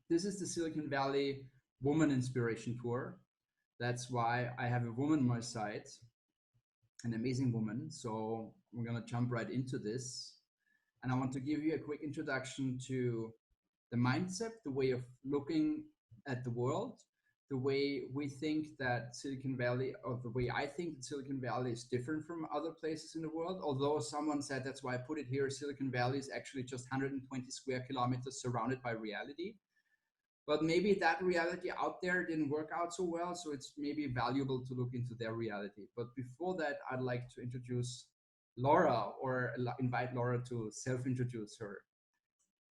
this is the Silicon Valley Woman Inspiration Tour. That's why I have a woman on my side, an amazing woman. So we're going to jump right into this. And I want to give you a quick introduction to the mindset, the way of looking at the world, the way we think that Silicon Valley, or the way I think that Silicon Valley is different from other places in the world. Although someone said, that's why I put it here, Silicon Valley is actually just 120 square kilometers surrounded by reality. But maybe that reality out there didn't work out so well, so it's maybe valuable to look into their reality. But before that, I'd like to introduce Laura, or invite Laura to self-introduce her.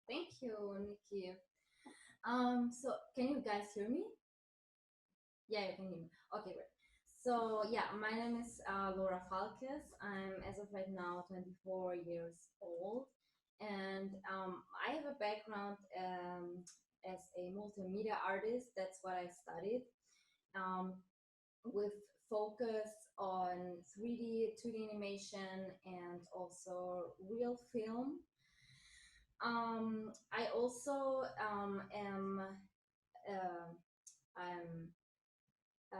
Thank you, Nikki. So can you guys hear me? Yeah, you can hear me. Okay, great. So yeah, my name is Laura Falkes. I'm, as of right now, 24 years old, and I have a background as a multimedia artist. That's what I studied, um, with focus on 3D, 2D animation, and also real film. I also am uh, I'm a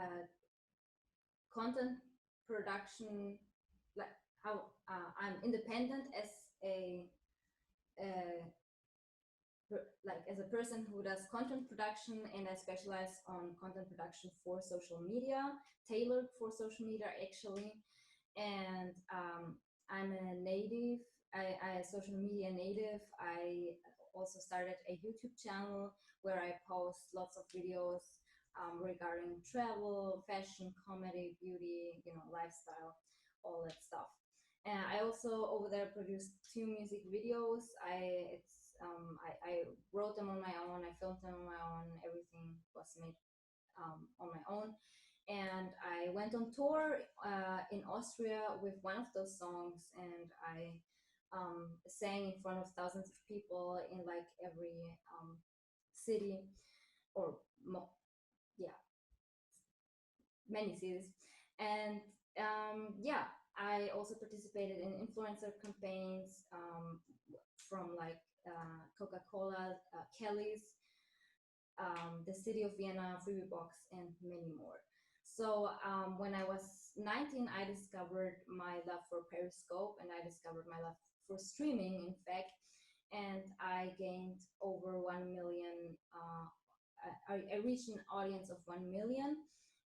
content production, like how I'm independent as a uh, like as a person who does content production, and I specialize on content production for social media, tailored for social media actually. And I'm a native, I social media native. I also started a YouTube channel where I post lots of videos regarding travel, fashion, comedy, beauty, lifestyle, all that stuff. And I also over there produced 2 music videos. I wrote them on my own. I filmed them on my own. Everything was made on my own. And I went on tour in Austria with one of those songs, and I sang in front of thousands of people in like every city, or yeah, many cities. And yeah, I also participated in influencer campaigns from like Coca-Cola, Kelly's, the city of Vienna, Freebox, and many more. So when I was 19, I discovered my love for Periscope, and I discovered my love for streaming, in fact. And I gained over 1 million. I reached an audience of 1 million,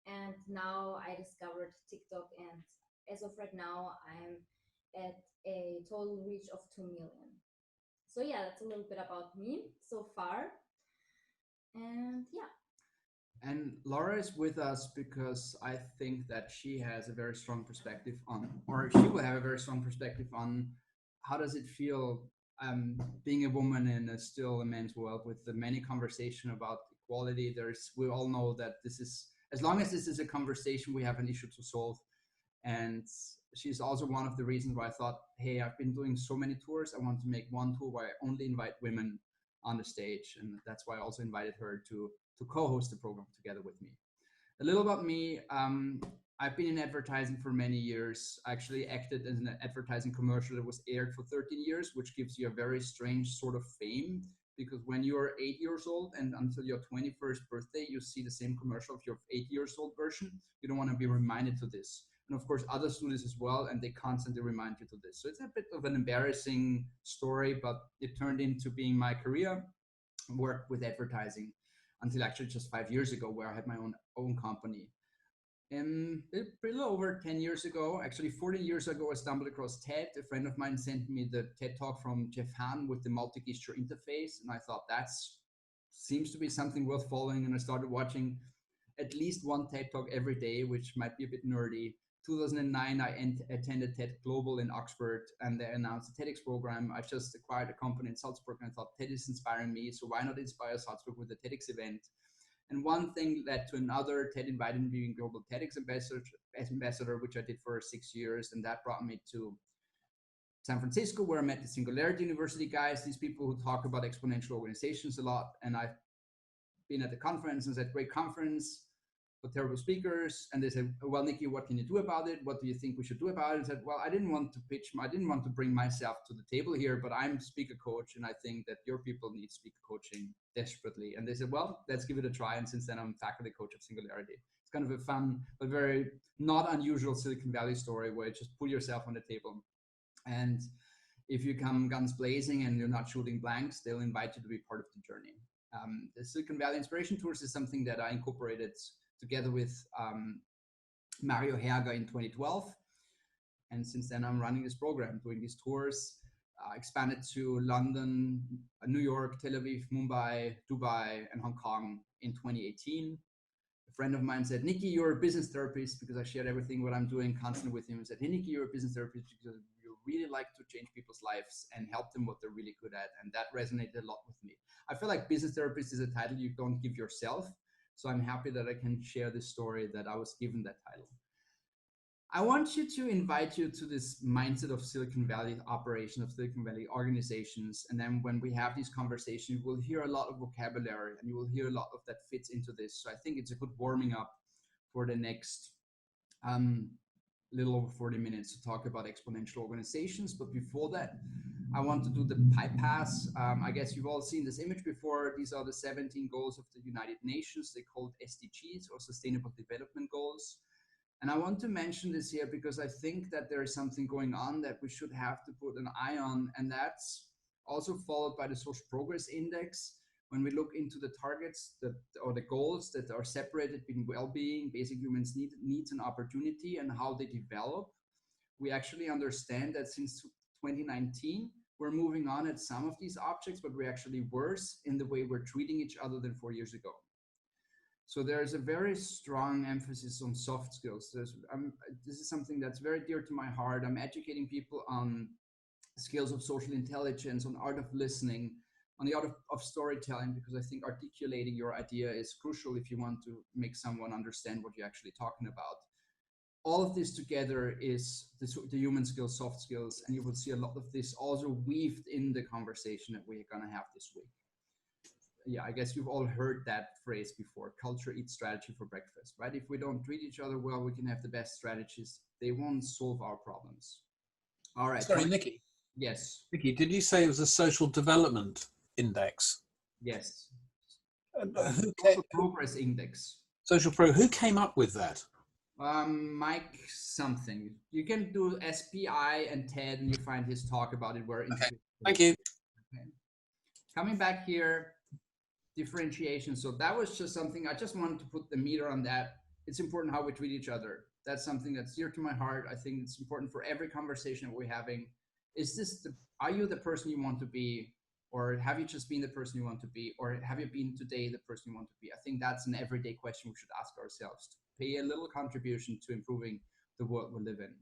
and now I discovered TikTok, and as of right now, I'm at a total reach of 2 million. So yeah, that's a little bit about me so far. And yeah. And Laura is with us because I think that she has a very strong perspective on, or she will have a very strong perspective on, how does it feel being a woman in a still a man's world, with the many conversation about equality. We all know that this is, as long as this is a conversation, we have an issue to solve. And she's also one of the reasons why I thought, hey, I've been doing so many tours, I want to make one tour where I only invite women on the stage. And that's why I also invited her to co-host the program together with me. A little about me. I've been in advertising for many years. I actually acted in an advertising commercial that was aired for 13 years, which gives you a very strange sort of fame, because when you're 8 years old and until your 21st birthday, you see the same commercial of your 8 years old version. You don't want to be reminded to this. And of course, others do this as well, and they constantly remind you to this. So it's a bit of an embarrassing story, but it turned into being my career. Worked with advertising until actually just 5 years ago, where I had my own company. And a little over 10 years ago, actually 14 years ago, I stumbled across TED. A friend of mine sent me the TED talk from Jeff Hahn with the multi-gesture interface. And I thought that seems to be something worth following. And I started watching at least one TED talk every day, which might be a bit nerdy. 2009, I attended TED Global in Oxford, and they announced a TEDx program. I just acquired a company in Salzburg, and I thought TED is inspiring me, so why not inspire Salzburg with a TEDx event? And one thing led to another. TED invited me to be global TEDx ambassador, which I did for 6 years, and that brought me to San Francisco, where I met the Singularity University guys, these people who talk about exponential organizations a lot. And I've been at the conference, and it's a great conference. for terrible speakers. And they said, well, Nikki, what can you do about it? What do you think we should do about it? I said, well, I didn't want to bring myself to the table here, but I'm speaker coach. And I think that your people need speaker coaching desperately. And they said, well, let's give it a try. And since then I'm faculty coach of Singularity. It's kind of a fun, but very not unusual Silicon Valley story where you just put yourself on the table. And if you come guns blazing and you're not shooting blanks, they'll invite you to be part of the journey. The Silicon Valley Inspiration Tours is something that I incorporated together with Mario Herger in 2012. And since then, I'm running this program, doing these tours, expanded to London, New York, Tel Aviv, Mumbai, Dubai, and Hong Kong in 2018. A friend of mine said, Nikki, you're a business therapist, because I shared everything what I'm doing constantly with him. He said, hey, Nikki, you're a business therapist because you really like to change people's lives and help them what they're really good at. And that resonated a lot with me. I feel like business therapist is a title you don't give yourself. So I'm happy that I can share this story that I was given that title. I want you to invite you to this mindset of Silicon Valley operation, of Silicon Valley organizations. And then when we have these conversations, you will hear a lot of vocabulary and you will hear a lot of that fits into this. So I think it's a good warming up for the next little over 40 minutes to talk about exponential organizations. But before that, I want to do the pie pass. I guess you've all seen this image before. These are the 17 goals of the United Nations. They're called SDGs, or Sustainable Development Goals. And I want to mention this here because I think that there is something going on that we should have to put an eye on, and that's also followed by the Social Progress Index. When we look into the targets or the goals that are separated between well-being, basic human needs and opportunity, and how they develop, we actually understand that since 2019, we're moving on at some of these objects, but we're actually worse in the way we're treating each other than 4 years ago. So there's a very strong emphasis on soft skills. This is something that's very dear to my heart. I'm educating people on skills of social intelligence, on art of listening, on the art of storytelling, because I think articulating your idea is crucial if you want to make someone understand what you're actually talking about. All of this together is the human skills, soft skills, and you will see a lot of this also weaved in the conversation that we're going to have this week. Yeah, I guess you've all heard that phrase before, culture eats strategy for breakfast, right? If we don't treat each other well, we can have the best strategies. They won't solve our problems. All right. Sorry, Nikki. Yes. Nikki, did you say it was a social development index? Yes. Social progress index. Who came up with that? Mike something. You can do SPI and TED and you find his talk about it where okay. Thank you. Okay. Coming back here, differentiation. So that was just something I just wanted to put the meter on that. It's important how we treat each other. That's something that's dear to my heart. I think it's important for every conversation that we're having. Are you the person you want to be? Or have you just been the person you want to be? Or have you been today the person you want to be? I think that's an everyday question we should ask ourselves, to pay a little contribution to improving the world we live in.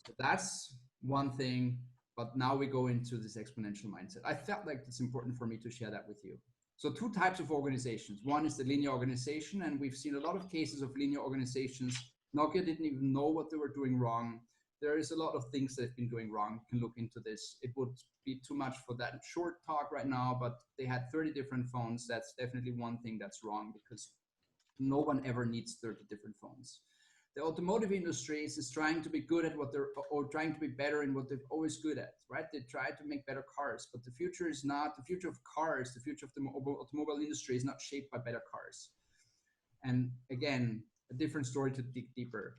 So that's one thing. But now we go into this exponential mindset. I felt like it's important for me to share that with you. So two types of organizations. One is the linear organization, and we've seen a lot of cases of linear organizations. Nokia didn't even know what they were doing wrong. There is a lot of things they've been doing wrong. You can look into this. It would be too much for that short talk right now, but they had 30 different phones. That's definitely one thing that's wrong, because no one ever needs 30 different phones. The automotive industry is trying to be good at what or trying to be better in what they're always good at, right? They try to make better cars, but the future is not the future of cars. The future of the automobile industry is not shaped by better cars. And again, a different story to dig deeper.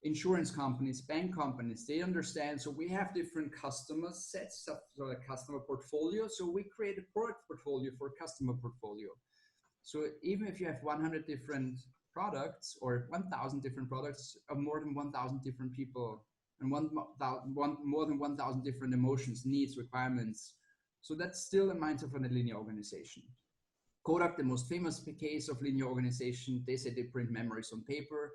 Insurance companies, bank companies, they understand. So we have different customer sets, so a customer portfolio. So we create a product portfolio for a customer portfolio. So even if you have 100 different products or 1,000 different products of more than 1,000 different people and more than 1,000 different emotions, needs, requirements. So that's still a mindset of a linear organization. Kodak, the most famous case of linear organization, they say they print memories on paper.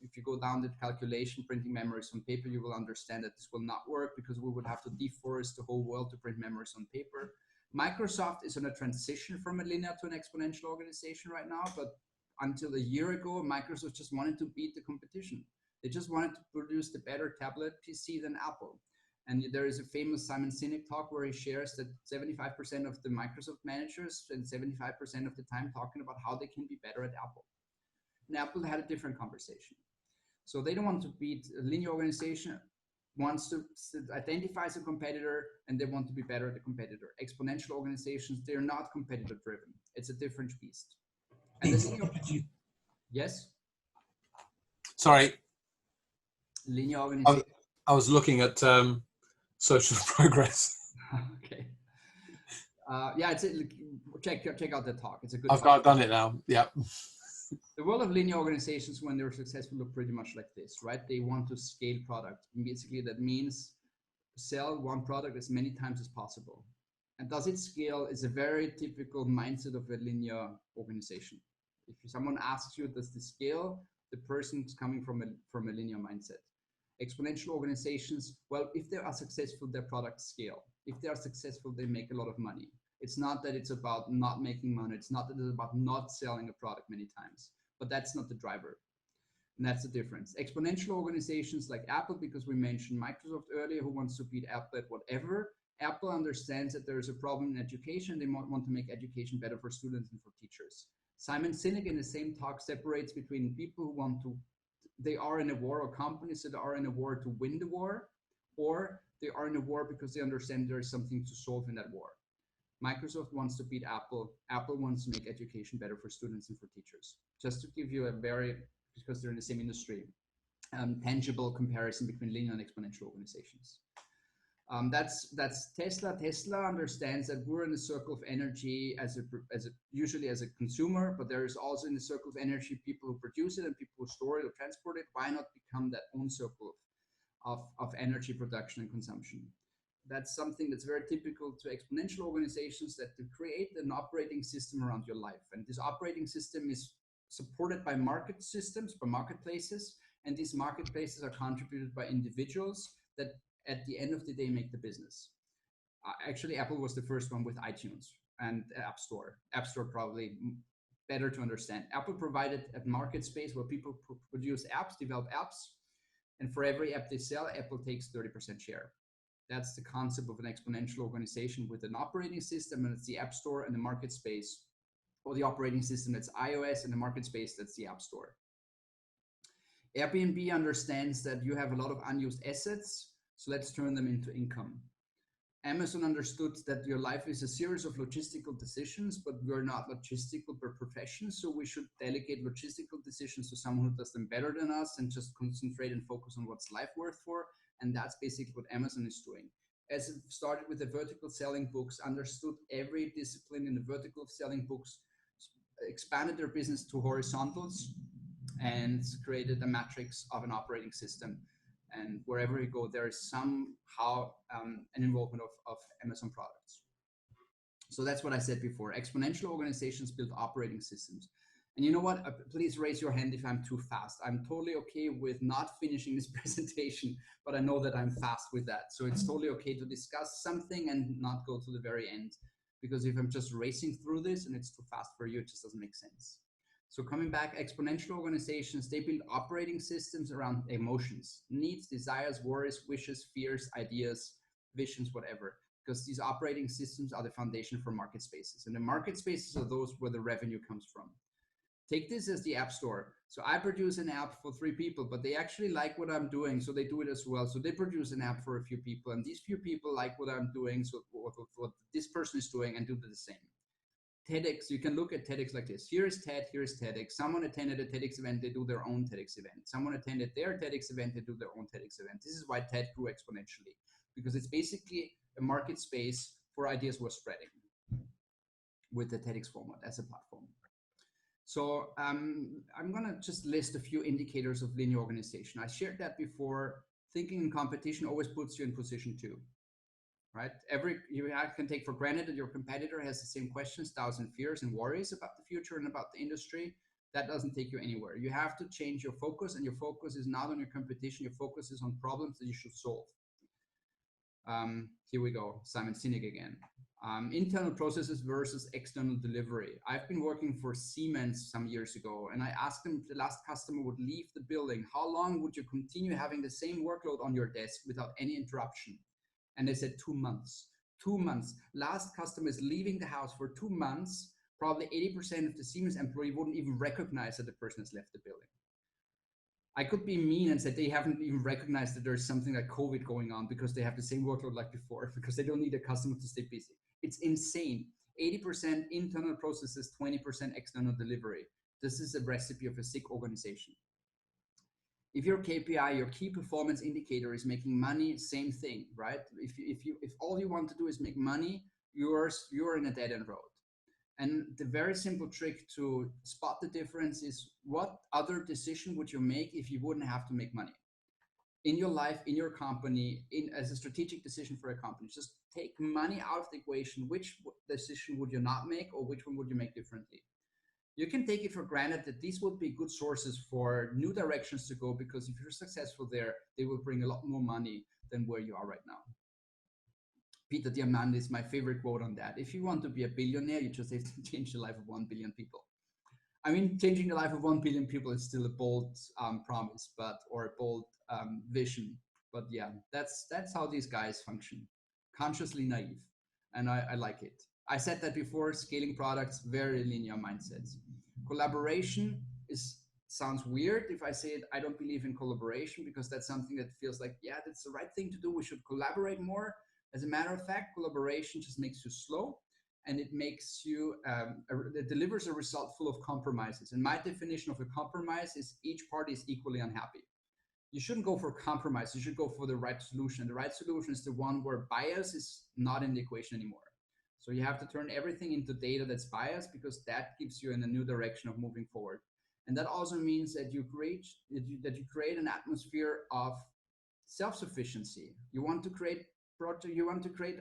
If you go down the calculation, printing memories on paper, you will understand that this will not work, because we would have to deforest the whole world to print memories on paper. Microsoft is on a transition from a linear to an exponential organization right now, but until a year ago, Microsoft just wanted to beat the competition. They just wanted to produce the better tablet PC than Apple. And there is a famous Simon Sinek talk where he shares that 75% of the Microsoft managers spend 75% of the time talking about how they can be better at Apple. And Apple had a different conversation. So they don't want to beat a linear organization, wants to identify as a competitor, and they want to be better at the competitor. Exponential organizations, they're not competitor driven. It's a different beast. And the linear, yes? Sorry, Linear organization. I was looking at social progress. Okay. Yeah, check out the talk. It's a good talk. I've done it now. Yeah. The world of linear organizations, when they're successful, look pretty much like this, right? They want to scale product. And basically, that means sell one product as many times as possible. And does it scale is a very typical mindset of a linear organization. If someone asks you, does this scale? The person's coming from a linear mindset. Exponential organizations, well, if they are successful, their products scale. If they are successful, they make a lot of money. It's not that it's about not making money. It's not that it's about not selling a product many times, but that's not the driver. And that's the difference. Exponential organizations like Apple, because we mentioned Microsoft earlier, who wants to beat Apple at whatever. Apple understands that there is a problem in education. They want to make education better for students and for teachers. Simon Sinek in the same talk separates between people who want to, they are in a war, or companies that are in a war to win the war, or they are in a war because they understand there is something to solve in that war. Microsoft wants to beat Apple. Apple wants to make education better for students and for teachers. Just to give you a very, because they're in the same industry, tangible comparison between linear and exponential organizations. That's Tesla. Tesla understands that we're in a circle of energy usually as a consumer, but there is also in the circle of energy people who produce it and people who store it or transport it. Why not become that own circle of energy production and consumption? That's something that's very typical to exponential organizations, that to create an operating system around your life. And this operating system is supported by market systems, by marketplaces, and these marketplaces are contributed by individuals that at the end of the day make the business. Actually, Apple was the first one with iTunes and App Store. App Store probably better to understand. Apple provided a market space where people produce apps, develop apps, and for every app they sell, Apple takes 30% share. That's the concept of an exponential organization with an operating system, and it's the App Store and the market space, or the operating system that's iOS and the market space that's the App Store. Airbnb understands that you have a lot of unused assets, so let's turn them into income. Amazon understood that your life is a series of logistical decisions, but we're not logistical per profession, so we should delegate logistical decisions to someone who does them better than us and just concentrate and focus on what's life worth for. And that's basically what Amazon is doing. As it started with the vertical selling books, understood every discipline in the vertical selling books, expanded their business to horizontals, and created a matrix of an operating system. And wherever you go, there is somehow an involvement of Amazon products. So that's what I said before. Exponential organizations build operating systems. And you know what? Please raise your hand if I'm too fast. I'm totally okay with not finishing this presentation, but I know that I'm fast with that. So it's totally okay to discuss something and not go to the very end. Because if I'm just racing through this and it's too fast for you, it just doesn't make sense. So coming back, exponential organizations, they build operating systems around emotions, needs, desires, worries, wishes, fears, ideas, visions, whatever. Because these operating systems are the foundation for market spaces. And the market spaces are those where the revenue comes from. Take this as the App Store. So I produce an app for 3 people, but they actually like what I'm doing, so they do it as well. So they produce an app for a few people, and these few people like what I'm doing, so what this person is doing, and do the same. TEDx, you can look at TEDx like this. Here's TED, here's TEDx. Someone attended a TEDx event, they do their own TEDx event. Someone attended their TEDx event, they do their own TEDx event. This is why TED grew exponentially, because it's basically a market space for ideas worth spreading with the TEDx format as a platform. So I'm going to just list a few indicators of linear organization. I shared that before. Thinking in competition always puts you in position 2. Right? You can take for granted that your competitor has the same questions, doubts, and fears and worries about the future and about the industry. That doesn't take you anywhere. You have to change your focus, and your focus is not on your competition. Your focus is on problems that you should solve. Here we go, Simon Sinek again. Internal processes versus external delivery. I've been working for Siemens some years ago, and I asked them if the last customer would leave the building, how long would you continue having the same workload on your desk without any interruption? And they said 2 months. 2 months. Last customer is leaving the house for 2 months. probably 80% of the Siemens employee wouldn't even recognize that the person has left the building. I could be mean and say they haven't even recognized that there's something like COVID going on because they have the same workload like before, because they don't need a customer to stay busy. It's insane. 80% internal processes, 20% external delivery. This is a recipe of a sick organization. If your KPI, your key performance indicator, is making money, same thing, right? If all you want to do is make money, you're in a dead-end road. And the very simple trick to spot the difference is, what other decision would you make if you wouldn't have to make money? In your life, in your company, as a strategic decision for a company, just take money out of the equation. Which decision would you not make, or which one would you make differently? You can take it for granted that these would be good sources for new directions to go, because if you're successful there, they will bring a lot more money than where you are right now. Peter Diamandis is my favorite quote on that. If you want to be a billionaire, you just have to change the life of 1 billion people. I mean, changing the life of 1 billion people is still a bold promise, or a bold vision. But yeah, that's how these guys function. Consciously naive, and I like it. I said that before, scaling products, very linear mindsets. Collaboration sounds weird if I say it. I don't believe in collaboration, because that's something that feels like, yeah, that's the right thing to do. We should collaborate more. As a matter of fact, collaboration just makes you slow, and it makes you, it delivers a result full of compromises. And my definition of a compromise is each party is equally unhappy. You shouldn't go for compromise. You should go for the right solution. The right solution is the one where bias is not in the equation anymore. So you have to turn everything into data that's biased, because that gives you in a new direction of moving forward. And that also means that you create an atmosphere of self-sufficiency. You want to create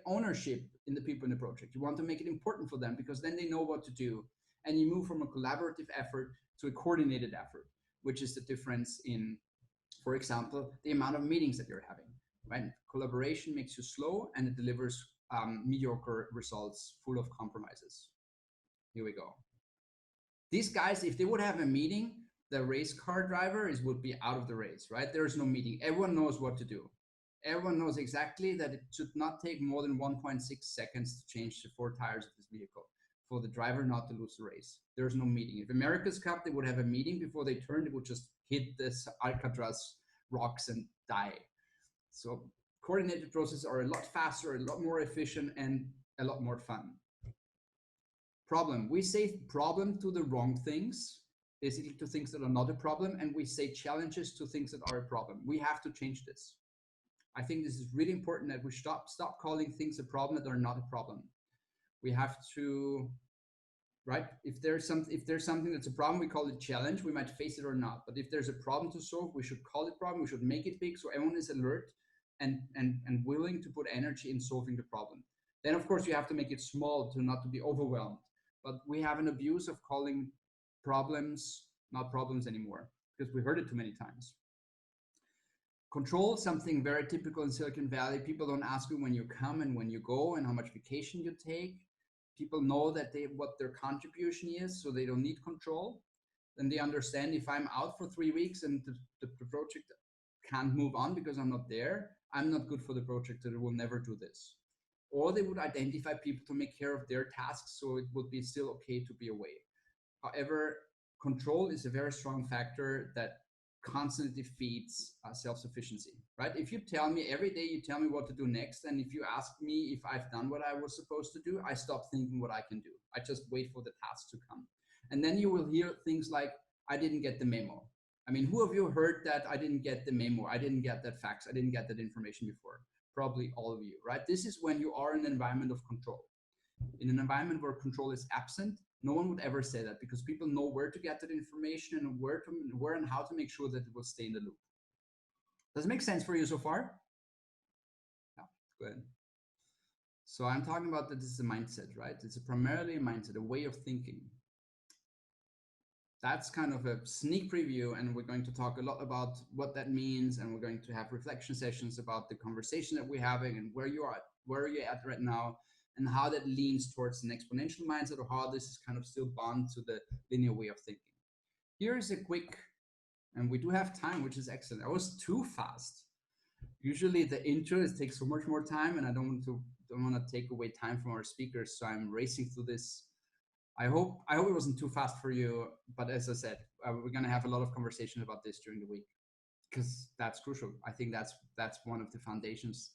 ownership in the people in the project. You want to make it important for them, because then they know what to do. And you move from a collaborative effort to a coordinated effort, which is the difference in, for example, the amount of meetings that you're having. Right? Collaboration makes you slow, and it delivers mediocre results full of compromises. Here we go. These guys, if they would have a meeting, the race car driver would be out of the race, right? There is no meeting. Everyone knows what to do. Everyone knows exactly that it should not take more than 1.6 seconds to change the 4 tires of this vehicle for the driver not to lose the race. There's no meeting. If America's Cup, they would have a meeting before they turned, they would just hit this Alcatraz rocks and die. So coordinated processes are a lot faster, a lot more efficient, and a lot more fun. Problem. We say problem to the wrong things, basically to things that are not a problem, and we say challenges to things that are a problem. We have to change this. I think this is really important, that we stop calling things a problem that are not a problem. We have to, right? If there's something that's a problem, we call it challenge. We might face it or not. But if there's a problem to solve, we should call it problem. We should make it big, so everyone is alert and willing to put energy in solving the problem. Then, of course, you have to make it small to not to be overwhelmed. But we have an abuse of calling problems not problems anymore, because we heard it too many times. Control, something very typical in Silicon Valley. People don't ask you when you come and when you go and how much vacation you take. People know that what their contribution is, so they don't need control. Then they understand, if I'm out for 3 weeks and the project can't move on because I'm not there, I'm not good for the project, so they will never do this. Or they would identify people to make care of their tasks, so it would be still okay to be away. However, control is a very strong factor that constantly feeds self-sufficiency, right? If you tell me every day, you tell me what to do next, and if you ask me if I've done what I was supposed to do, I stop thinking what I can do. I just wait for the task to come. And then you will hear things like, I didn't get the memo. I mean, who of you heard that I didn't get the memo? I didn't get that fax. I didn't get that information before. Probably all of you, right? This is when you are in an environment of control. In an environment where control is absent, no one would ever say that, because people know where to get that information and where and how to make sure that it will stay in the loop. Does it make sense for you so far? Yeah, good. So I'm talking about that this is a mindset, right? It's primarily a mindset, a way of thinking. That's kind of a sneak preview, and we're going to talk a lot about what that means, and we're going to have reflection sessions about the conversation that we're having and where you're at right now, and how that leans towards an exponential mindset, or how this is kind of still bound to the linear way of thinking. Here is a quick, and we do have time, which is excellent. I was too fast. Usually the intro takes so much more time, and I don't want to take away time from our speakers, so I'm racing through this I hope it wasn't too fast for you, but as I said, we're going to have a lot of conversation about this during the week because that's crucial. I think that's one of the foundations.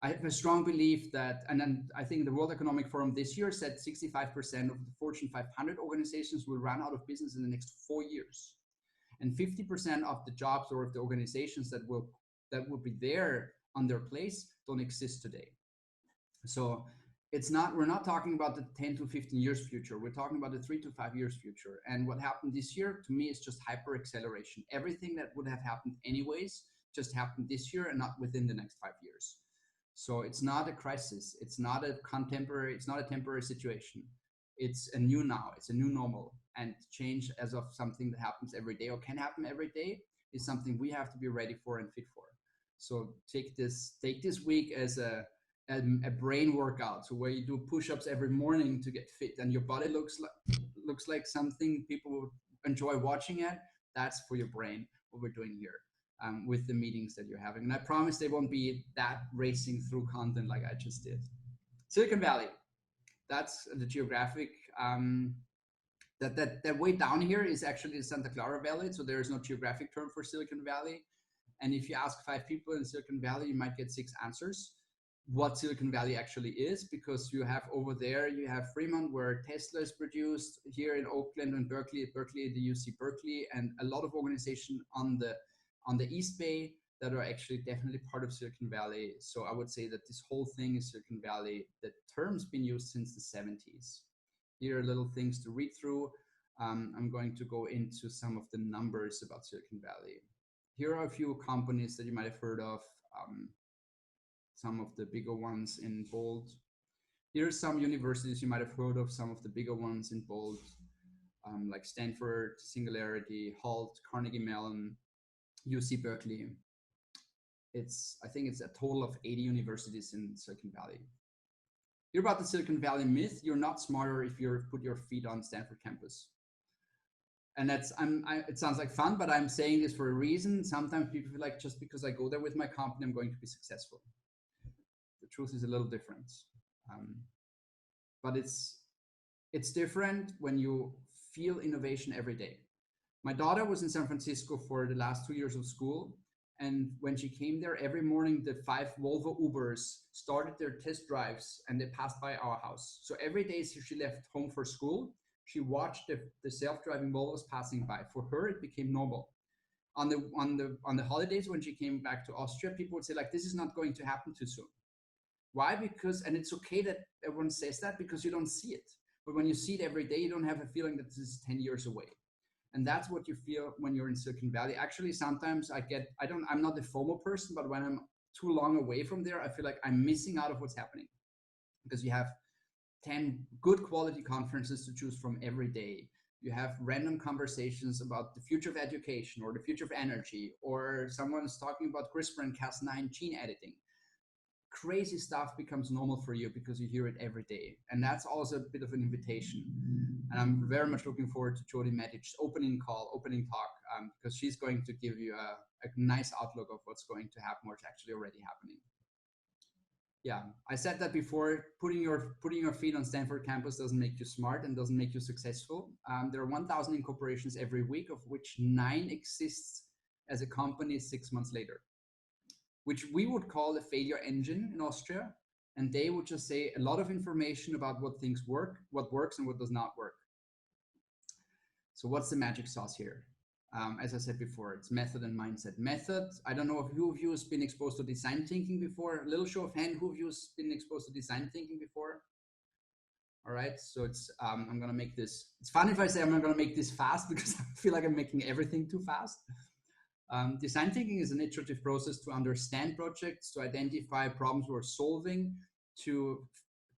I have a strong belief that, and then I think the World Economic Forum this year said 65% of the Fortune 500 organizations will run out of business in the next 4 years, and 50% of the jobs or of the organizations that will be there on their place don't exist today. So we're not talking about the 10 to 15 years future. We're talking about the 3 to 5 years future. And what happened this year to me is just hyper acceleration. Everything that would have happened anyways just happened this year and not within the next 5 years. So it's not a crisis. It's not a temporary situation. It's a new now. It's a new normal. And change as of something that happens every day or can happen every day is something we have to be ready for and fit for. So take this week as a brain workout, so where you do push-ups every morning to get fit and your body looks like something people would enjoy watching at. That's for your brain, what we're doing here with the meetings that you're having. And I promise they won't be that racing through content like I just did. Silicon Valley, that's the geographic, that way down here is actually the Santa Clara Valley, so there is no geographic term for Silicon Valley. And if you ask 5 people in Silicon Valley, you might get 6 answers what Silicon Valley actually is, because you have over there, you have Fremont where Tesla is produced, here in Oakland and Berkeley, the UC Berkeley, and a lot of organizations on the East Bay that are actually definitely part of Silicon Valley. So I would say that this whole thing is Silicon Valley. The term's been used since the 70s. Here are little things to read through. I'm going to go into some of the numbers about Silicon Valley. Here are a few companies that you might have heard of. Some of the bigger ones in bold. Here are some universities you might have heard of, some of the bigger ones in bold, like Stanford, Singularity, Hult, Carnegie Mellon, UC Berkeley. I think it's a total of 80 universities in Silicon Valley. Hear about the Silicon Valley myth: you're not smarter if you put your feet on Stanford campus. And it sounds like fun, but I'm saying this for a reason. Sometimes people feel like just because I go there with my company, I'm going to be successful. The truth is a little different, but it's different when you feel innovation every day. My daughter was in San Francisco for the last 2 years of school, and when she came there, every morning the 5 Volvo Ubers started their test drives and they passed by our house. So every day she left home for school, she watched the self-driving Volvos passing by. For her, it became normal. On the holidays when she came back to Austria, people would say like, this is not going to happen too soon. Why? Because, and it's okay that everyone says that because you don't see it. But when you see it every day, you don't have a feeling that this is 10 years away. And that's what you feel when you're in Silicon Valley. Actually, sometimes I'm not a FOMO person, but when I'm too long away from there, I feel like I'm missing out of what's happening, because you have 10 good quality conferences to choose from every day. You have random conversations about the future of education or the future of energy, or someone's talking about CRISPR and Cas9 gene editing. Crazy stuff becomes normal for you because you hear it every day. And that's also a bit of an invitation. And I'm very much looking forward to Jody Matic's opening talk, because she's going to give you a nice outlook of what's going to happen, what's actually already happening. Yeah, I said that before. Putting your feet on Stanford campus doesn't make you smart and doesn't make you successful. There are 1,000 incorporations every week, of which 9 exists as a company 6 months later, which we would call a failure engine in Austria. And they would just say a lot of information about what things work, what works and what does not work. So what's the magic sauce here? As I said before, it's method and mindset. Method, I don't know if who of you has been exposed to design thinking before. A little show of hand, who of you has been exposed to design thinking before? All right, so it's I'm gonna make this, it's fun if I say I'm not gonna make this fast because I feel like I'm making everything too fast. Design thinking is an iterative process to understand projects, to identify problems we're solving, to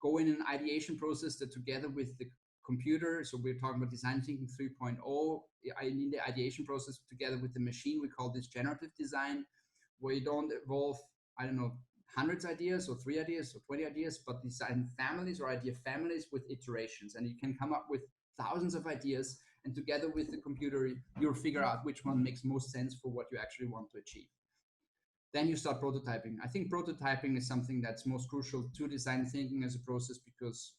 go in an ideation process that together with the computer, so we're talking about design thinking 3.0, in the ideation process together with the machine, we call this generative design, where you don't evolve, I don't know, hundreds of ideas or 3 ideas or 20 ideas, but design families or idea families with iterations. And you can come up with thousands of ideas, and together with the computer, you'll figure out which one makes most sense for what you actually want to achieve. Then you start prototyping. I think prototyping is something that's most crucial to design thinking as a process, because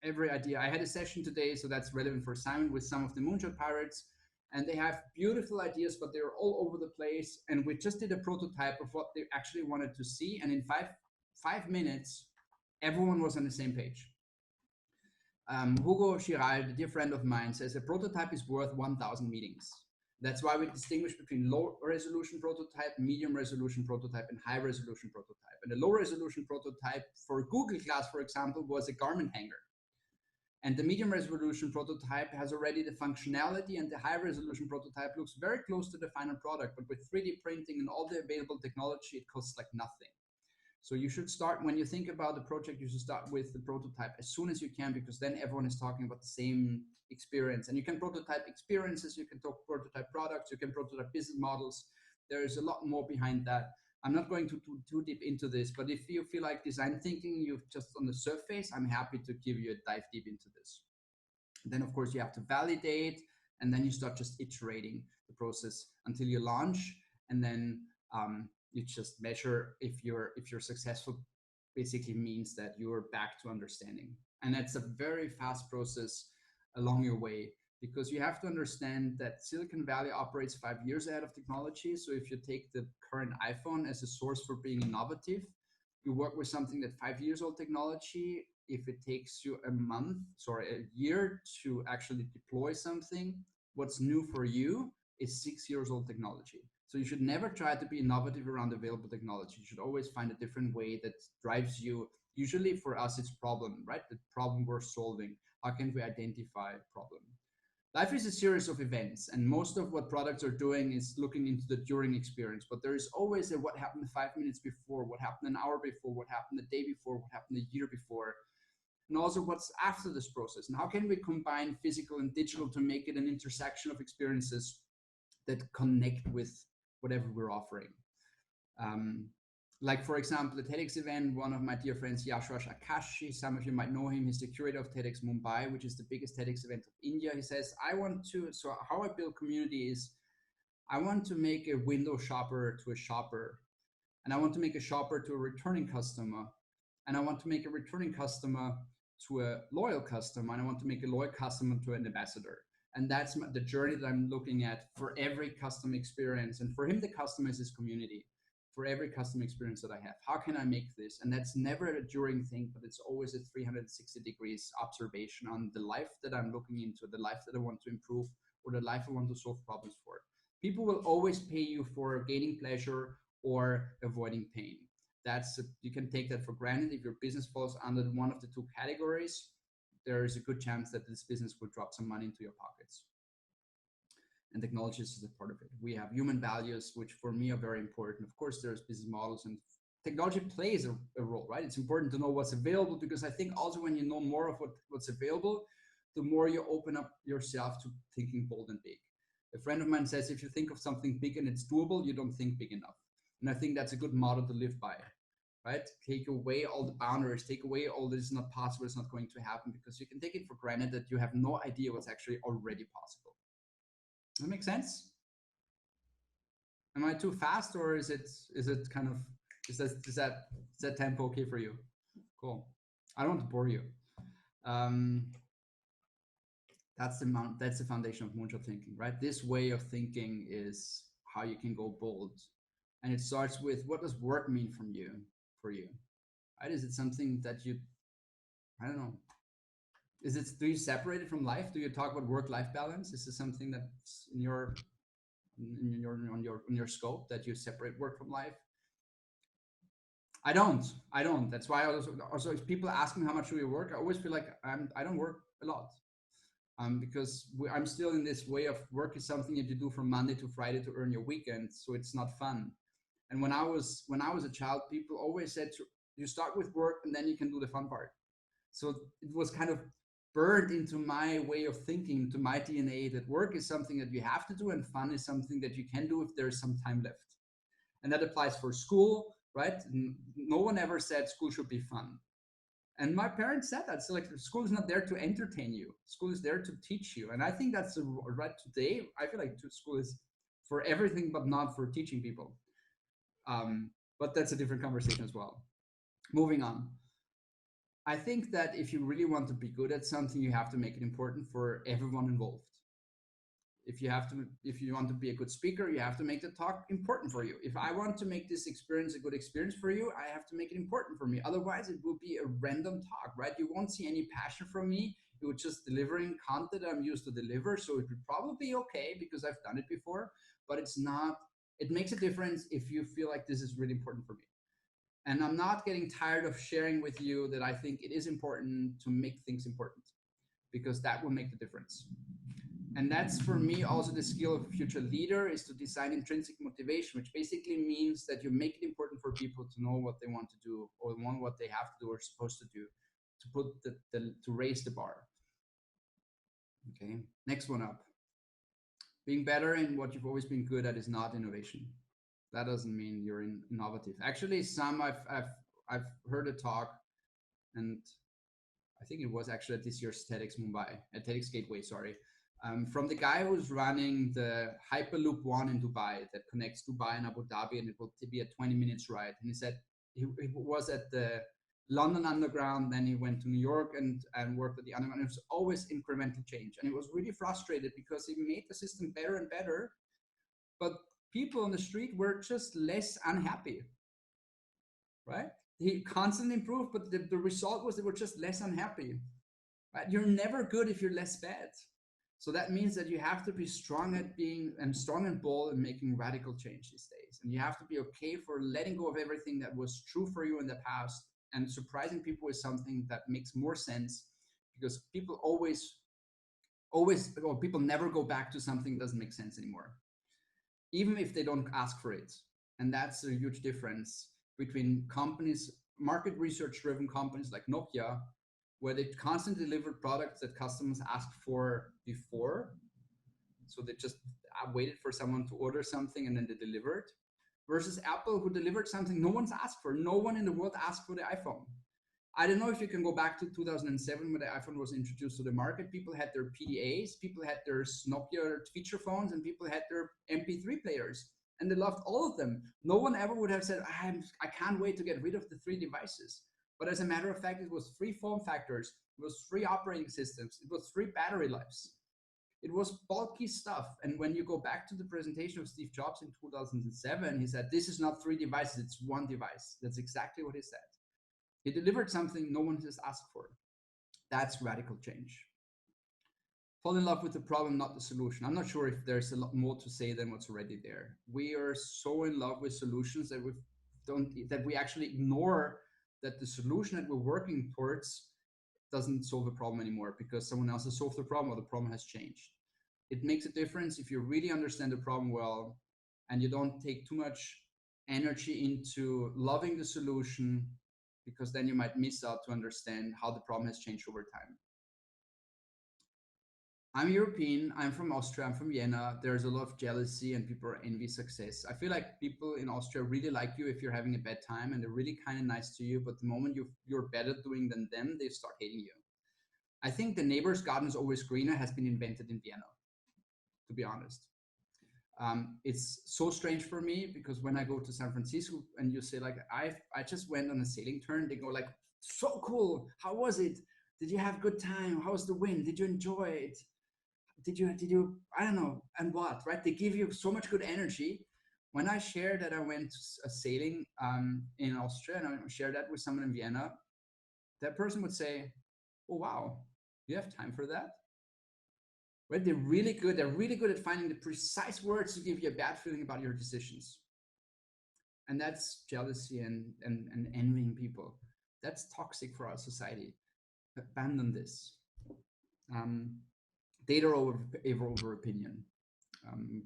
every idea. I had a session today, so that's relevant for Simon, with some of the Moonshot pirates, and they have beautiful ideas, but they're all over the place. And we just did a prototype of what they actually wanted to see, and in five minutes, everyone was on the same page. Hugo Giral, a dear friend of mine, says a prototype is worth 1,000 meetings. That's why we distinguish between low resolution prototype, medium resolution prototype, and high resolution prototype. And the low resolution prototype for Google Glass, for example, was a garment hanger. And the medium resolution prototype has already the functionality, and the high resolution prototype looks very close to the final product, but with 3D printing and all the available technology, it costs like nothing. So you should start, when you think about the project, you should start with the prototype as soon as you can, because then everyone is talking about the same experience. And you can prototype experiences, you can prototype products, you can prototype business models. There is a lot more behind that. I'm not going to too deep into this, but if you feel like design thinking, you've just on the surface, I'm happy to give you a dive deep into this. And then of course you have to validate, and then you start just iterating the process until you launch, and then you just measure if you're successful. Basically means that you're back to understanding, and that's a very fast process along your way, because you have to understand that Silicon Valley operates 5 years ahead of technology. So if you take the current iPhone as a source for being innovative, you work with something that 5 years old technology. If it takes you a year to actually deploy something, what's new for you is 6 years old technology. So you should never try to be innovative around available technology. You should always find a different way that drives you. Usually for us, it's problem, right? The problem we're solving. How can we identify a problem? Life is a series of events, and most of what products are doing is looking into the during experience, but there is always a what happened 5 minutes before, what happened an hour before, what happened the day before, what happened a year before, and also what's after this process. And how can we combine physical and digital to make it an intersection of experiences that connect with whatever we're offering? Like for example, at TEDx event, one of my dear friends, Yashwash Akashi, some of you might know him, he's the curator of TEDx Mumbai, which is the biggest TEDx event of India. He says, so how I build community is, I want to make a window shopper to a shopper, and I want to make a shopper to a returning customer, and I want to make a returning customer to a loyal customer, and I want to make a loyal customer to an ambassador. And that's the journey that I'm looking at for every customer experience. And for him, the customer is his community. For every customer experience that I have, how can I make this? And that's never a during thing, but it's always a 360 degrees observation on the life that I'm looking into, the life that I want to improve, or the life I want to solve problems for. People will always pay you for gaining pleasure or avoiding pain. You can take that for granted. If your business falls under one of the two categories, there is a good chance that this business will drop some money into your pockets. And technology is a part of it. We have human values, which for me are very important. Of course, there's business models, and technology plays a role, right? It's important to know what's available, because I think also when you know more of what's available, the more you open up yourself to thinking bold and big. A friend of mine says, if you think of something big and it's doable, you don't think big enough. And I think that's a good model to live by, right? Take away all the boundaries, take away all that is not possible, it's not going to happen, because you can take it for granted that you have no idea what's actually already possible. Does that make sense? Am I too fast, or is it kind of, is that tempo okay for you? Cool. I don't want to bore you. That's the foundation of moonshot thinking, right? This way of thinking is how you can go bold, and it starts with, what does work mean for you, right? Is it something that you, I don't know. Do you separate it from life? Do you talk about work-life balance? Is this something that's in your scope, that you separate work from life? I don't. That's why I also if people ask me how much do you work, I always feel like I don't work a lot, because I'm still in this way of work is something that you do from Monday to Friday to earn your weekend, so it's not fun. And when I was a child, people always said you start with work and then you can do the fun part. So it was kind of burned into my way of thinking, to my DNA, that work is something that you have to do and fun is something that you can do if there's some time left. And that applies for school, right? No one ever said school should be fun. And my parents said that. So like, school is not there to entertain you. School is there to teach you. And I think that's right today. I feel like school is for everything, but not for teaching people. But that's a different conversation as well. Moving on. I think that if you really want to be good at something, you have to make it important for everyone involved. If you want to be a good speaker, you have to make the talk important for you. If I want to make this experience a good experience for you, I have to make it important for me. Otherwise, it will be a random talk, right? You won't see any passion from me. It was just delivering content I'm used to deliver. So it would probably be okay because I've done it before, but it's not, it makes a difference if you feel like this is really important for me. And I'm not getting tired of sharing with you that I think it is important to make things important, because that will make the difference. And that's for me also the skill of a future leader, is to design intrinsic motivation, which basically means that you make it important for people to know what they want to do, or want what they have to do or supposed to do, to put to raise the bar. Okay, next one up. Being better in what you've always been good at is not innovation. That doesn't mean you're innovative. Actually, I've heard a talk, and I think it was actually at this year's TEDx Mumbai, at TEDx Gateway, sorry, from the guy who's running the Hyperloop One in Dubai that connects Dubai and Abu Dhabi, and it will be a 20 minutes ride. And he said he was at the London Underground, then he went to New York and worked at the Underground. It was always incremental change. And he was really frustrated because he made the system better and better, but people on the street were just less unhappy, right? He constantly improved, but the result was they were just less unhappy, right? You're never good if you're less bad. So that means that you have to be strong at being, and strong and bold and making radical change these days. And you have to be okay for letting go of everything that was true for you in the past and surprising people with something that makes more sense, because people or people never go back to something that doesn't make sense anymore, even if they don't ask for it. And that's a huge difference between companies, market research driven companies like Nokia, where they constantly delivered products that customers asked for before. So they just waited for someone to order something and then they delivered, versus Apple, who delivered something no one's asked for. No one in the world asked for the iPhone. I don't know if you can go back to 2007 when the iPhone was introduced to the market. People had their PDAs, people had their Nokia feature phones, and people had their MP3 players, and they loved all of them. No one ever would have said, I can't wait to get rid of the 3 devices. But as a matter of fact, it was 3 form factors, it was 3 operating systems, it was 3 battery lives. It was bulky stuff. And when you go back to the presentation of Steve Jobs in 2007, he said, this is not 3 devices, it's 1 device. That's exactly what he said. He delivered something no one has asked for. That's radical change. Fall in love with the problem, not the solution. I'm not sure if there's a lot more to say than what's already there. We are so in love with solutions that we actually ignore that the solution that we're working towards doesn't solve the problem anymore because someone else has solved the problem or the problem has changed. It makes a difference if you really understand the problem well and you don't take too much energy into loving the solution, because then you might miss out to understand how the problem has changed over time. I'm European, I'm from Austria, I'm from Vienna. There's a lot of jealousy and people envy success. I feel like people in Austria really like you if you're having a bad time, and they're really kind of nice to you, but the moment you're better doing than them, they start hating you. I think the neighbor's garden is always greener has been invented in Vienna, to be honest. It's so strange for me because when I go to San Francisco and you say like, I just went on a sailing turn, they go like, so cool, how was it? Did you have a good time? How was the wind? Did you enjoy it? Did you, I don't know, and what, right? They give you so much good energy. When I share that I went sailing in Austria and I share that with someone in Vienna, that person would say, oh, wow, you have time for that? Right? They're really good. They're really good at finding the precise words to give you a bad feeling about your decisions. And that's jealousy and envying people. That's toxic for our society. Abandon this. Data over opinion.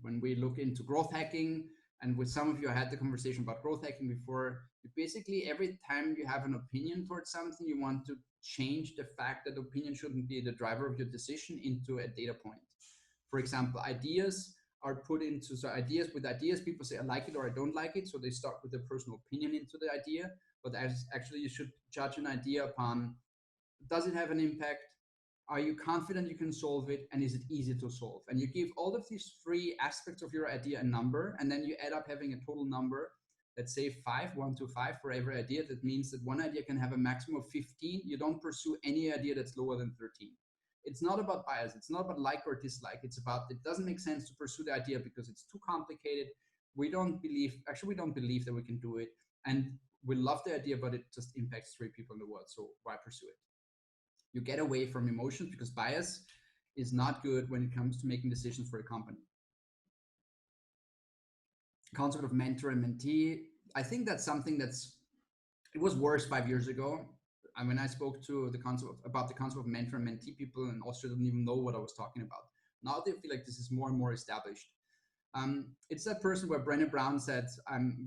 When we look into growth hacking, and with some of you, I had the conversation about growth hacking before, basically every time you have an opinion towards something, you want to change the fact that opinion shouldn't be the driver of your decision into a data point. For example, ideas are put into, so with ideas, people say, I like it or I don't like it. So they start with their personal opinion into the idea, but actually you should judge an idea upon, does it have an impact? Are you confident you can solve it? And is it easy to solve? And you give all of these 3 aspects of your idea a number, and then you add up having a total number. let's say 1 to 5 for every idea. That means that one idea can have a maximum of 15. You don't pursue any idea that's lower than 13. It's not about bias. It's not about like or dislike. It's about, it doesn't make sense to pursue the idea because it's too complicated. We don't believe that we can do it. And we love the idea, but it just impacts 3 people in the world. So why pursue it? You get away from emotions, because bias is not good when it comes to making decisions for a company. Concept of mentor and mentee. I think that's something it was worse 5 years ago. And when I spoke to the concept of mentor and mentee, people in Austria didn't even know what I was talking about. Now they feel like this is more and more established. It's that person where Brené Brown said,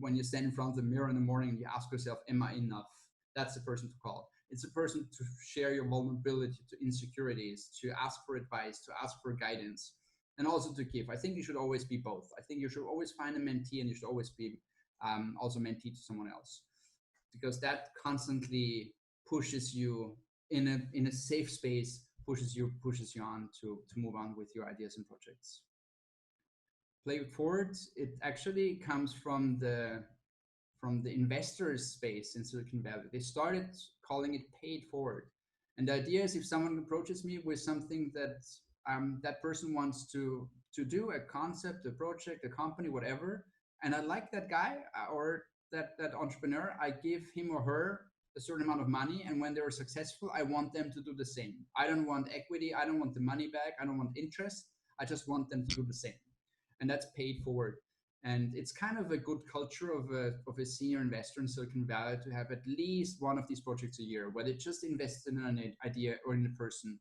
when you stand in front of the mirror in the morning and you ask yourself, am I enough? That's the person to call. It's a person to share your vulnerability, to insecurities, to ask for advice, to ask for guidance, and also to give. I think you should always be both. I think you should always find a mentee, and you should always be also mentee to someone else, because that constantly pushes you in a safe space, pushes you on to move on with your ideas and projects. Play it forward. It actually comes from the investors space in Silicon Valley. They started calling it paid forward. And the idea is, if someone approaches me with something that that person wants to do, a concept, a project, a company, whatever, and I like that guy or that entrepreneur, I give him or her a certain amount of money, and when they're successful, I want them to do the same. I don't want equity, I don't want the money back, I don't want interest, I just want them to do the same. And that's paid forward. And it's kind of a good culture of a senior investor in Silicon Valley to have at least one of these projects a year where they just invest in an idea or in a person,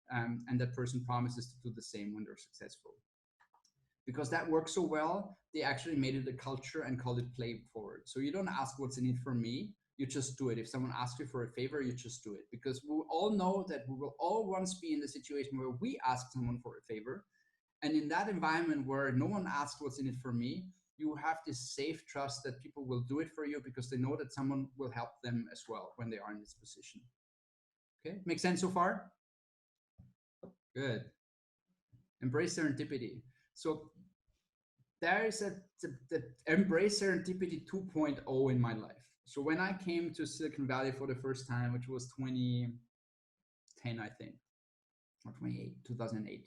and that person promises to do the same when they're successful. Because that works so well, they actually made it a culture and called it play forward. So you don't ask what's in it for me, you just do it. If someone asks you for a favor, you just do it. Because we all know that we will all once be in the situation where we ask someone for a favor. And in that environment where no one asks what's in it for me, you have this safe trust that people will do it for you because they know that someone will help them as well when they are in this position. Okay, make sense so far? Good. Embrace serendipity. So there is the embrace serendipity 2.0 in my life. So when I came to Silicon Valley for the first time, which was 2010, I think, or 2008,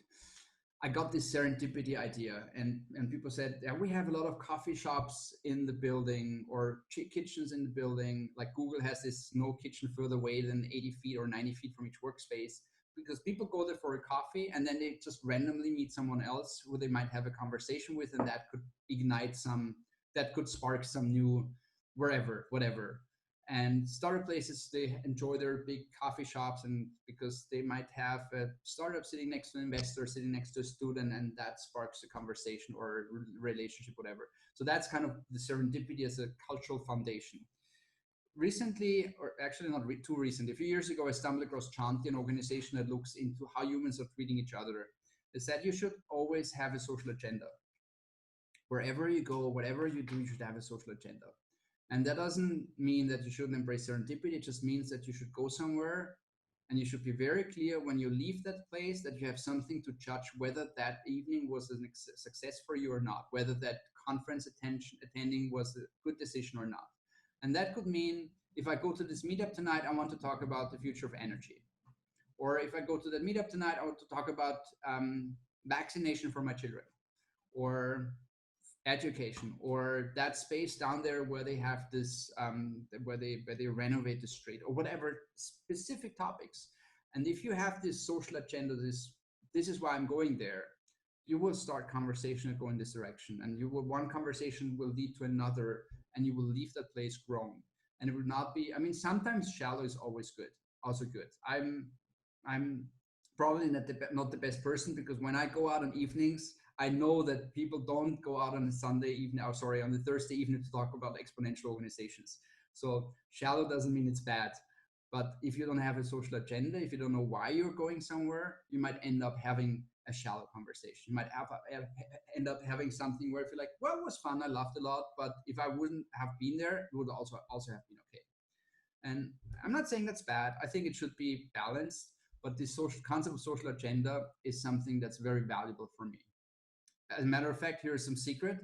I got this serendipity idea, and people said, yeah, we have a lot of coffee shops in the building or kitchens in the building. Like Google has this no kitchen further away than 80 feet or 90 feet from each workspace, because people go there for a coffee and then they just randomly meet someone else who they might have a conversation with, and that could ignite that could spark some new whatever. And startup places, they enjoy their big coffee shops, and because they might have a startup sitting next to an investor, sitting next to a student, and that sparks a conversation or a relationship, whatever. So that's kind of the serendipity as a cultural foundation. Recently, or actually not too recent, a few years ago, I stumbled across Chanti, an organization that looks into how humans are treating each other. They said you should always have a social agenda. Wherever you go, whatever you do, you should have a social agenda. And that doesn't mean that you shouldn't embrace serendipity. It just means that you should go somewhere and you should be very clear when you leave that place that you have something to judge whether that evening was a success for you or not, whether that conference attending was a good decision or not. And that could mean, if I go to this meetup tonight, I want to talk about the future of energy. Or if I go to that meetup tonight, I want to talk about vaccination for my children, or education, or that space down there where they have this where they renovate the street, or whatever specific topics. And if you have this social agenda, this is why I'm going there, you will start conversation and go in this direction, and one conversation will lead to another, and you will leave that place grown. And it will not be, I mean, sometimes shallow is always good, also good. I'm probably not the best person, because when I go out on evenings, I know that people don't go out on a Sunday evening, or sorry, on the Thursday evening to talk about exponential organizations. So shallow doesn't mean it's bad. But if you don't have a social agenda, if you don't know why you're going somewhere, you might end up having a shallow conversation. You might end up having something where if you're like, well, it was fun, I laughed a lot, but if I wouldn't have been there, it would also have been okay. And I'm not saying that's bad. I think it should be balanced, but this concept of social agenda is something that's very valuable for me. As a matter of fact, here's some secret.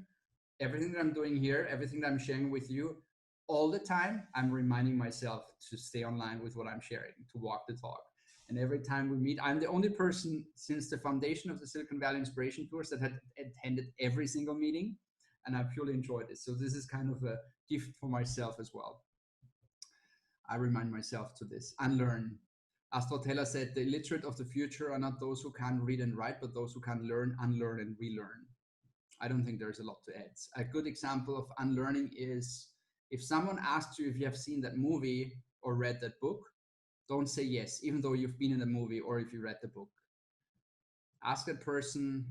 everything that I'm doing here, everything that I'm sharing with you, all the time, I'm reminding myself to stay online with what I'm sharing, to walk the talk. And every time we meet, I'm the only person since the foundation of the Silicon Valley Inspiration Tours that had attended every single meeting, and I purely enjoyed it. So this is kind of a gift for myself as well. I remind myself to this, unlearn. Aristotle said, the illiterate of the future are not those who can't read and write, but those who can learn, unlearn, and relearn. I don't think there's a lot to add. A good example of unlearning is if someone asks you if you have seen that movie or read that book, don't say yes, even though you've been in the movie or if you read the book. Ask that person,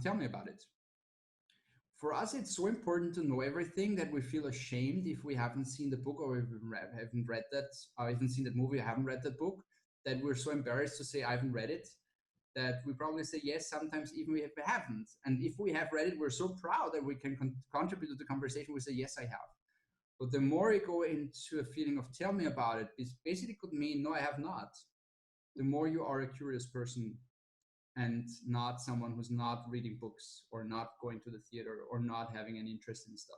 tell me about it. For us, it's so important to know everything that we feel ashamed if we haven't seen the book or haven't read that, or haven't seen that movie or haven't read that book, that we're so embarrassed to say I haven't read it, that we probably say yes, sometimes even if we haven't. And if we have read it, we're so proud that we can contribute to the conversation. We say, yes, I have. But the more you go into a feeling of tell me about it, this basically could mean, no, I have not. The more you are a curious person and not someone who's not reading books or not going to the theater or not having an interest in stuff.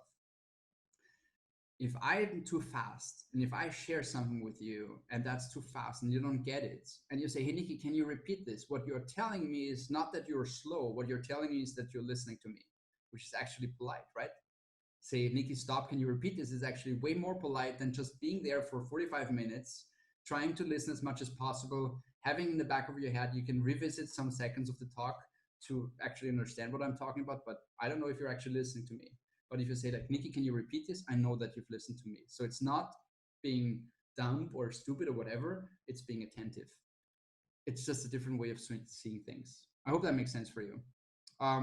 If I'm too fast and if I share something with you and that's too fast and you don't get it and you say, hey, Nikki, can you repeat this? What you're telling me is not that you're slow. What you're telling me is that you're listening to me, which is actually polite, right? Say, Nikki, stop, can you repeat this? Is actually way more polite than just being there for 45 minutes, trying to listen as much as possible, having in the back of your head, you can revisit some seconds of the talk to actually understand what I'm talking about, but I don't know if you're actually listening to me. But if you say like, Nikki, can you repeat this? I know that you've listened to me. So it's not being dumb or stupid or whatever, it's being attentive. It's just a different way of seeing things. I hope that makes sense for you.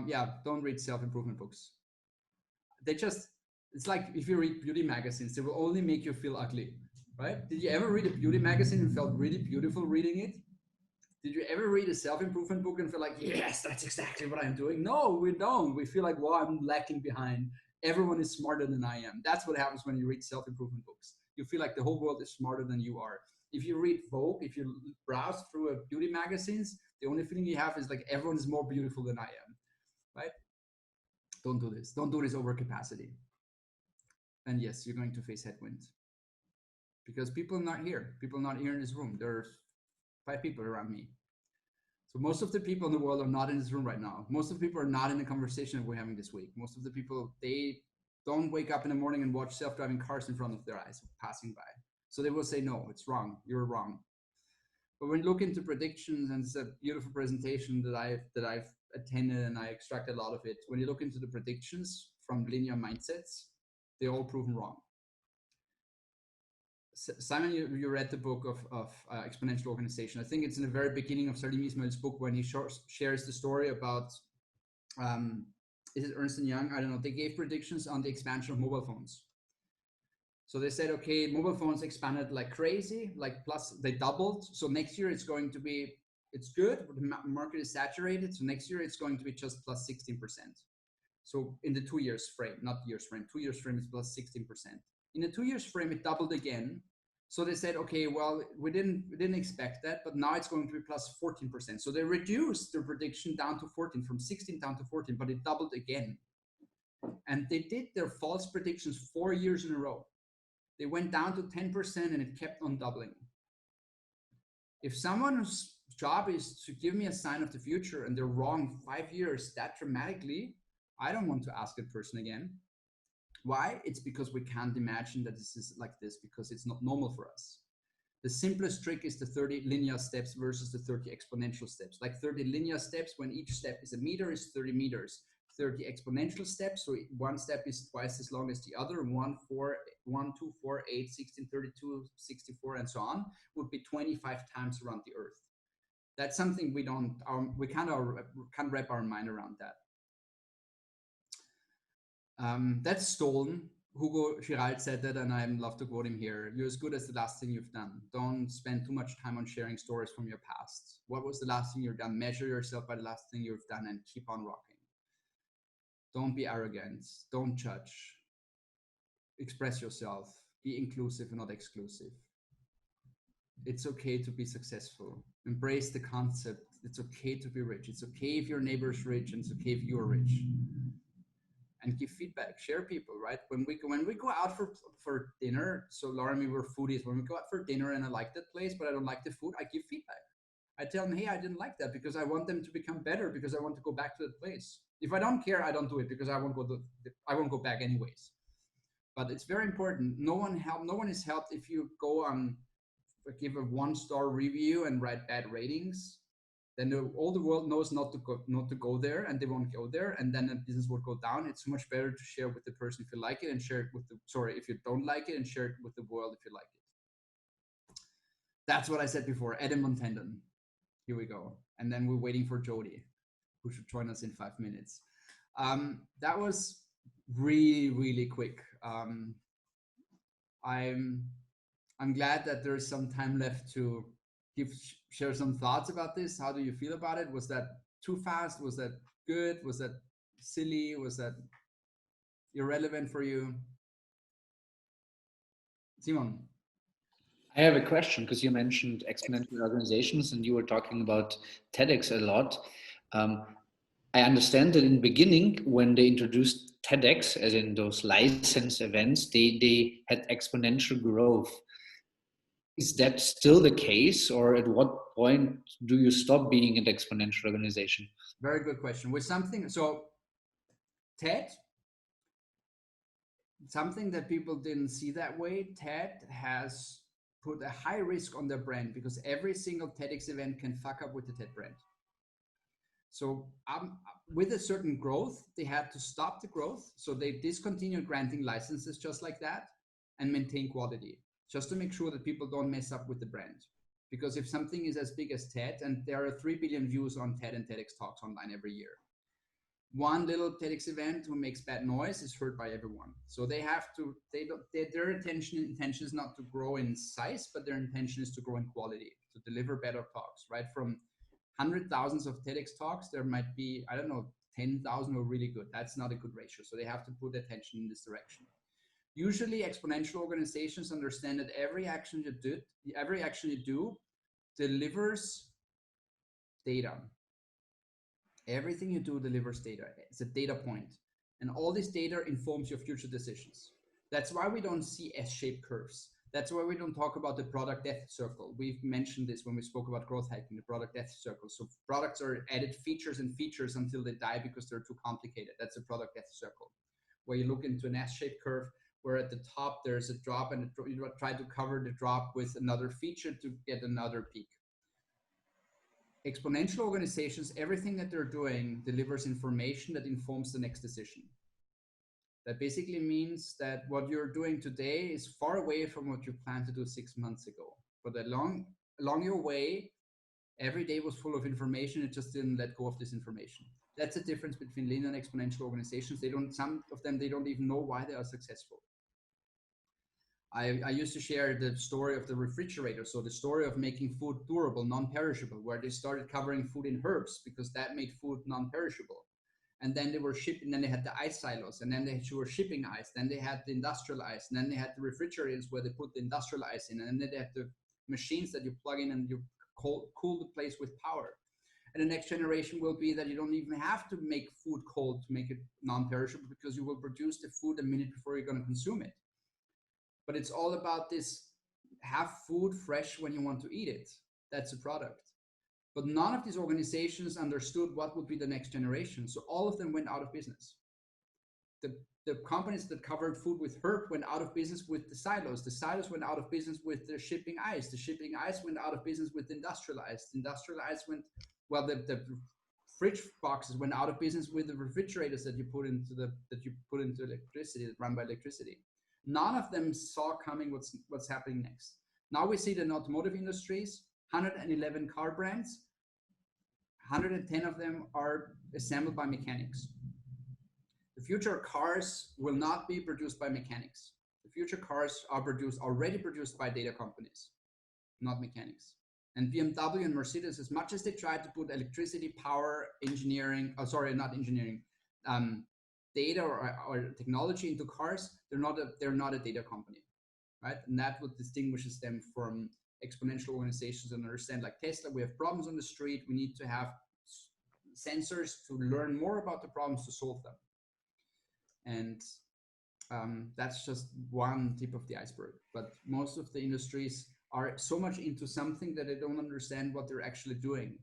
Yeah, don't read self-improvement books. It's like if you read beauty magazines, they will only make you feel ugly, right? Did you ever read a beauty magazine and felt really beautiful reading it? Did you ever read a self-improvement book and feel like, yes, that's exactly what I'm doing? No, we don't. We feel like, well, I'm lacking behind. Everyone is smarter than I am. That's what happens when you read self-improvement books. You feel like the whole world is smarter than you are. If you read Vogue, if you browse through beauty magazines, the only feeling you have is like everyone is more beautiful than I am, right? Don't do this. Don't do this over capacity. And yes, you're going to face headwinds because people are not here. People are not here in this room. There's 5 people around me. So most of the people in the world are not in this room right now. Most of the people are not in the conversation that we're having this week. Most of the people, they don't wake up in the morning and watch self-driving cars in front of their eyes passing by. So they will say, no, it's wrong. You're wrong. But when you look into predictions, and it's a beautiful presentation that I've attended and I extracted a lot of it. When you look into the predictions from linear mindsets, they're all proven wrong. Simon, you read the book of Exponential Organization. I think it's in the very beginning of Salim Ismail's book when he shares the story about, is it Ernst & Young? I don't know. They gave predictions on the expansion of mobile phones. So they said, okay, mobile phones expanded like crazy, like plus they doubled. So next year it's going to be, it's good, but the market is saturated. So next year it's going to be just plus 16%. So in the 2 years frame, not years frame, 2 years frame is plus 16%. In the 2 years frame, it doubled again. So they said, okay, well, we didn't expect that, but now it's going to be plus 14%. So they reduced their prediction down to 14, from 16 down to 14, but it doubled again. And they did their false predictions 4 years in a row. They went down to 10% and it kept on doubling. If someone's job is to give me a sign of the future and they're wrong 5 years that dramatically, I don't want to ask that person again. Why? It's because we can't imagine that this is like this because it's not normal for us. The simplest trick is the 30 linear steps versus the 30 exponential steps. Like 30 linear steps, when each step is a meter, is 30 meters. 30 exponential steps, so one step is twice as long as the other, 1, 2, 4, 8, 16, 32, 64, and so on, would be 25 times around the Earth. That's something we can't wrap our mind around that. That's stolen. Hugo Giralt said that, and I love to quote him here. You're as good as the last thing you've done. Don't spend too much time on sharing stories from your past. What was the last thing you've done? Measure yourself by the last thing you've done and keep on rocking. Don't be arrogant. Don't judge. Express yourself. Be inclusive and not exclusive. It's okay to be successful. Embrace the concept. It's okay to be rich. It's okay if your neighbor is rich, and it's okay if you're rich. and give feedback, share people, right? When we go out for dinner, so Laura and me were foodies. When we go out for dinner and I like that place, but I don't like the food, I give feedback. I tell them, hey, I didn't like that, because I want them to become better, because I want to go back to that place. If I don't care, I don't do it, because I won't go back anyways. But it's very important. No one is helped if you go on, give a 1-star review and write bad ratings. Then all the world knows not to go there, and they won't go there, and then the business will go down. It's much better to share with the person if you like it, and share it with if you don't like it, and share it with the world if you like it. That's what I said before. Adam on tendon. Here we go. And then we're waiting for Jody, who should join us in 5 minutes. That was really quick. I'm glad that there's some time left to share some thoughts about this. How do you feel about it? Was that too fast? Was that good? Was that silly? Was that irrelevant for you? Simon. I have a question, because you mentioned exponential organizations and you were talking about TEDx a lot. I understand that in the beginning, when they introduced TEDx, as in those license events, they had exponential growth. Is that still the case, or at what point do you stop being an exponential organization? Very good question. With something, so TED, something that people didn't see that way, TED has put a high risk on their brand, because every single TEDx event can fuck up with the TED brand. So with a certain growth, they had to stop the growth. So they discontinued granting licenses just like that, and maintain quality, just to make sure that people don't mess up with the brand. Because if something is as big as TED, and there are 3 billion views on TED and TEDx talks online every year, one little TEDx event who makes bad noise is heard by everyone. So they have to, their intention is not to grow in size, but their intention is to grow in quality, to deliver better talks, right? From 100,000 of TEDx talks, there might be, I don't know, 10,000 are really good. That's not a good ratio. So they have to put attention in this direction. Usually exponential organizations understand that every action you do delivers data. Everything you do delivers data. It's a data point. And all this data informs your future decisions. That's why we don't see S-shaped curves. That's why we don't talk about the product death circle. We've mentioned this when we spoke about growth hacking, the product death circle. So products are added features and features until they die because they're too complicated. That's a product death circle, where you look into an S-shaped curve, where at the top there's a drop, and you try to cover the drop with another feature to get another peak. Exponential organizations, everything that they're doing delivers information that informs the next decision. That basically means that what you're doing today is far away from what you planned to do 6 months ago. But along your way, every day was full of information. It just didn't let go of this information. That's the difference between linear and exponential organizations. Some of them, they don't even know why they are successful. I used to share the story of the refrigerator. So the story of making food durable, non-perishable, where they started covering food in herbs because that made food non-perishable. And then they were shipping, then they had the ice silos, and then they were shipping ice. Then they had the industrial ice, and then they had the refrigerators where they put the industrial ice in, and then they had the machines that you plug in and you cool the place with power. And the next generation will be that you don't even have to make food cold to make it non-perishable, because you will produce the food a minute before you're going to consume it. But it's all about this: have food fresh when you want to eat it. That's a product. But none of these organizations understood what would be the next generation. So all of them went out of business. The companies that covered food with herb went out of business with the silos. The silos went out of business with the shipping ice. The shipping ice went out of business with the industrial ice. The industrial ice went, well, the fridge boxes went out of business with the refrigerators that you put into electricity, that run by electricity. None of them saw coming what's happening next. Now we see the automotive industries, 111 car brands, 110 of them are assembled by mechanics. The future cars will not be produced by mechanics. The future cars are already produced by data companies, not mechanics. And BMW and Mercedes, as much as they tried to put electricity, power, engineering, data or technology into cars, they're not a data company, right? And that's what distinguishes them from exponential organizations, and understand, like Tesla, we have problems on the street. We need to have sensors to learn more about the problems to solve them. And that's just one tip of the iceberg. But most of the industries are so much into something that they don't understand what they're actually doing.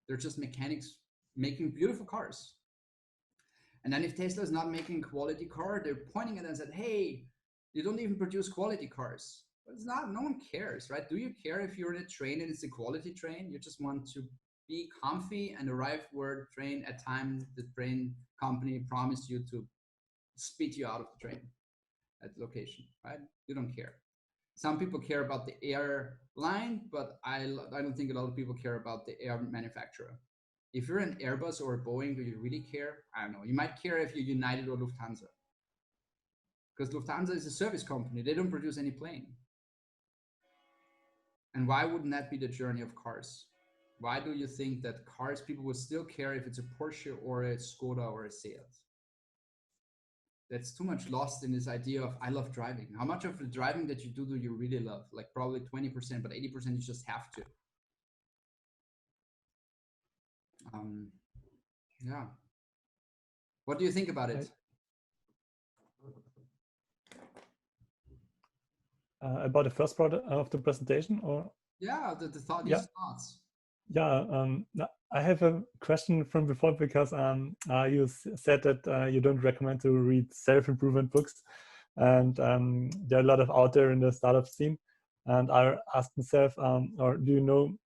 They're just mechanics making beautiful cars. And then if Tesla is not making a quality car, they're pointing at it and said, hey, you don't even produce quality cars. But it's not, no one cares, right? Do you care if you're in a train and it's a quality train? You just want to be comfy and arrive where train at time the train company promised you to spit you out of the train at the location, right? You don't care. Some people care about the airline, but I don't think a lot of people care about the air manufacturer. If you're an Airbus or a Boeing, do you really care? I don't know. You might care if you're United or Lufthansa. Because Lufthansa is a service company. They don't produce any plane. And why wouldn't that be the journey of cars? Why do you think that cars, people will still care if it's a Porsche or a Skoda or a Seat? That's too much lost in this idea of I love driving. How much of the driving that you do you really love? Like probably 20%, but 80% you just have to. Yeah. What do you think about it? About the first part of the presentation, or? Yeah, the thought, yeah. These thoughts. Yeah, I have a question from before, because you said that you don't recommend to read self-improvement books, and there are a lot of out there in the startup scene. And I asked myself, or do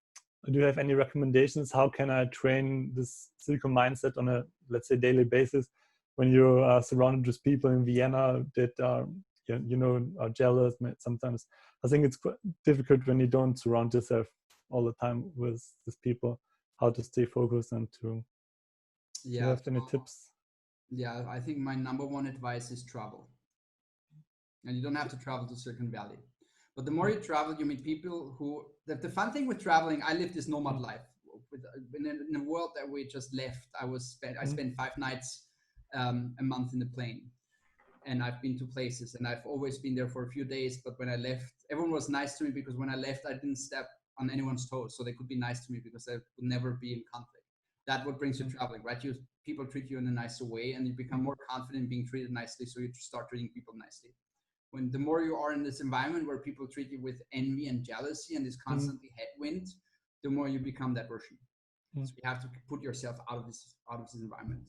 you have any recommendations? How can I train this Silicon mindset on a, let's say, daily basis when you're surrounded with people in Vienna that are, are jealous sometimes? I think it's quite difficult when you don't surround yourself all the time with these people, how to stay focused and to have any tips? Yeah, I think my number one advice is travel. And you don't have to travel to Silicon Valley. But the more you travel, you meet people who, the fun thing with traveling, I lived this nomad life. In a world that we just left, I spent 5 nights a month in the plane. And I've been to places, and I've always been there for a few days. But when I left, everyone was nice to me, because when I left, I didn't step on anyone's toes. So they could be nice to me because I would never be in conflict. That's what brings you traveling, right? People treat you in a nicer way, and you become more confident in being treated nicely. So you start treating people nicely. When the more you are in this environment where people treat you with envy and jealousy and this constantly headwind, the more you become that version. So you have to put yourself out of this environment.